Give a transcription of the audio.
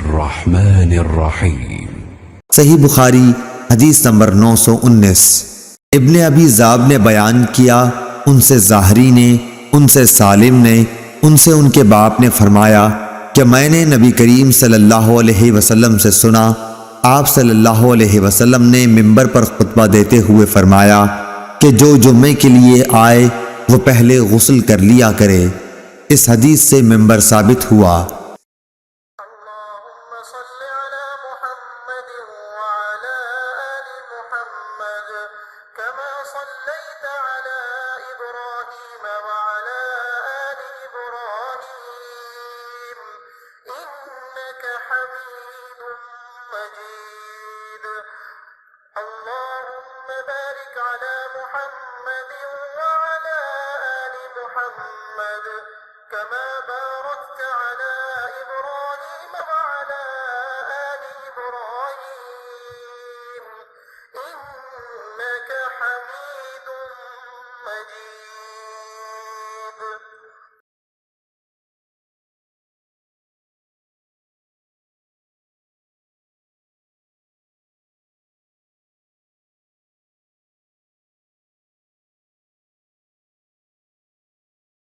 बिस्मिल्लाहिर्रहमानिर्रहीम। सही बुखारी हदीस नंबर 919। इब्ने अबी ज़ाब ने बयान किया, उनसे ज़ाहरी ने, उनसे सालिम ने, उनसे उनके बाप ने फरमाया कि मैंने नबी करीम सल्लल्लाहु अलैहि वसल्लम से सुना, आप सल्लल्लाहु अलैहि वसल्लम ने मिंबर पर खुतबा देते हुए फरमाया कि जो जुम्मे के लिए आए वो पहले गुस्ल कर लिया करे। इस हदीस से मिंबर साबित हुआ। كما باركت على إبراهيم وعلى آل إبراهيم إنك حميد مجيد।